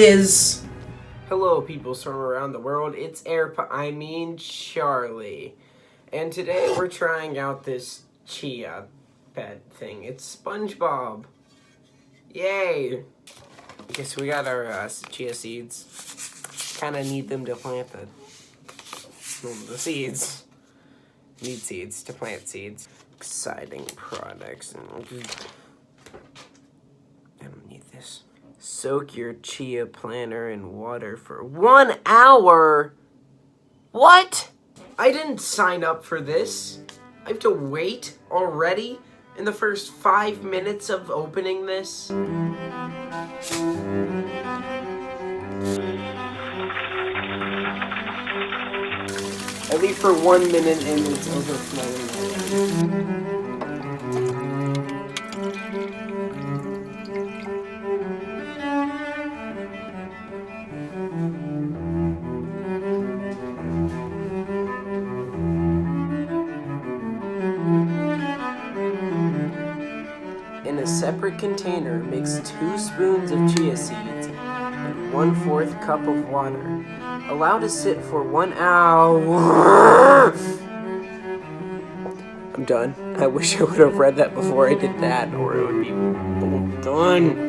is. Hello, people from around the world. It's Charlie. And today we're trying out this chia pet thing. It's SpongeBob. Yay! Okay, so we got our chia seeds. Kind of need them to plant the seeds. Need seeds to plant seeds. Exciting products. I don't need this. Soak your chia planter in water for 1 hour. What? I didn't sign up for this. I have to wait already in the first 5 minutes of opening this. At least for 1 minute and it's overflowing already. In a separate container, mix 2 spoons of chia seeds and 1/4 cup of water. Allow to sit for 1 hour. I'm done. I wish I would have read that before I did that, or it would be done.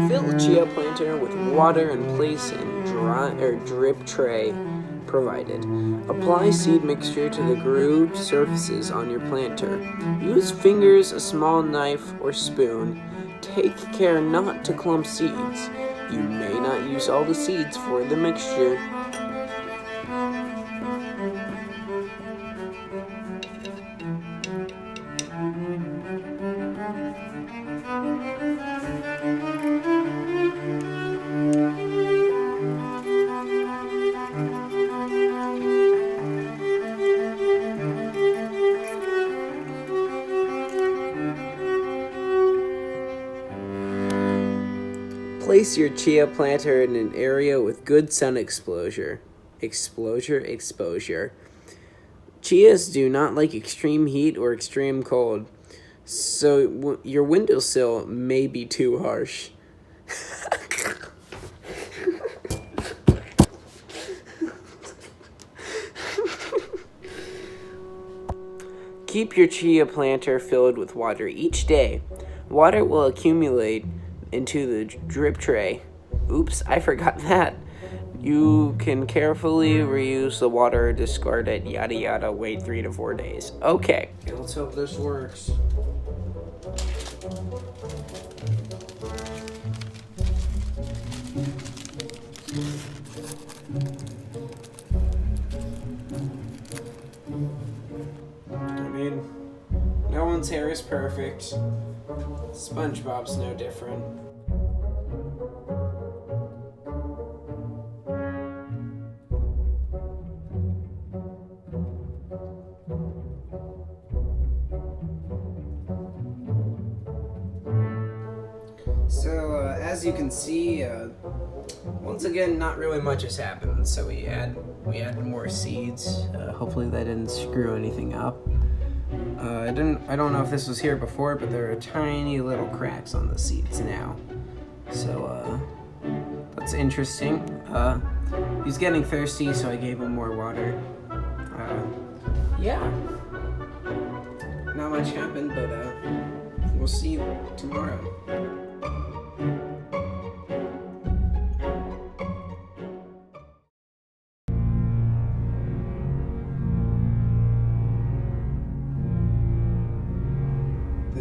Fill the chia planter with water and place in drip tray provided. Apply seed mixture to the grooved surfaces on your planter. Use fingers, a small knife, or spoon. Take care not to clump seeds. You may not use all the seeds for the mixture. Place your chia planter in an area with good sun exposure. Exposure. Chias do not like extreme heat or extreme cold, so your windowsill may be too harsh. Keep your chia planter filled with water each day. Water will accumulate into the drip tray. Oops, I forgot that. You can carefully reuse the water, discard it, yada yada, wait 3 to 4 days. Okay, let's hope this works. I mean, no one's hair is perfect. SpongeBob's no different. So, as you can see, once again, not really much has happened. So we add more seeds. Hopefully that didn't screw anything up. I don't know if this was here before, but there are tiny little cracks on the seeds now. So, that's interesting. He's getting thirsty, so I gave him more water. Yeah. Not much happened, but, we'll see you tomorrow.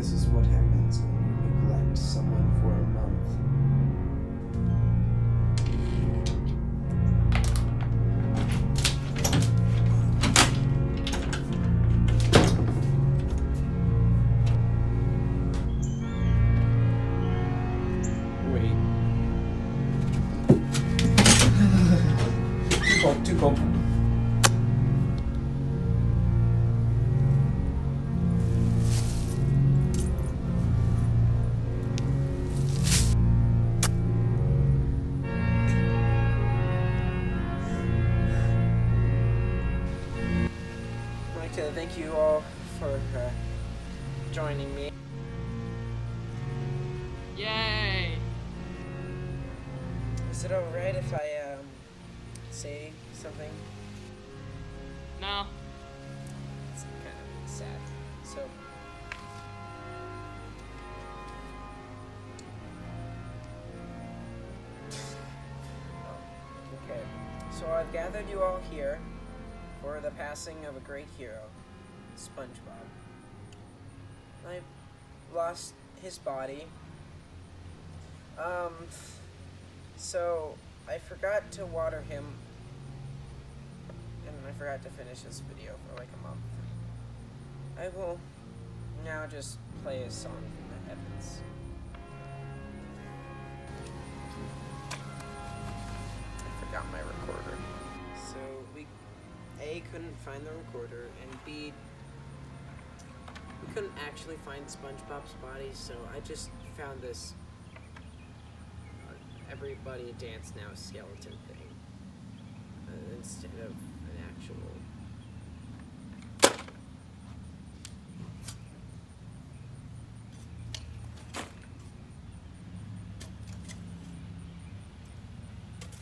this is what happens when you neglect someone for a month. Wait. Too cold. I'd like to thank you all for joining me. Yay! Is it alright if I say something? No. It's kind of sad. So okay. So I've gathered you all here for the passing of a great hero, SpongeBob. I lost his body. So I forgot to water him, and I forgot to finish this video for like a month. I will now just play a song from the heavens. I forgot my recorder. So we A, couldn't find the recorder, and B, we couldn't actually find SpongeBob's body, so I just found this everybody dance now skeleton thing instead of an actual.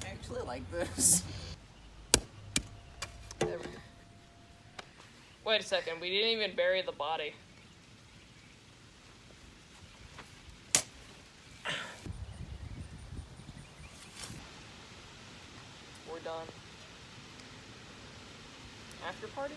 I actually like this. Wait a second, we didn't even bury the body. We're done. After party?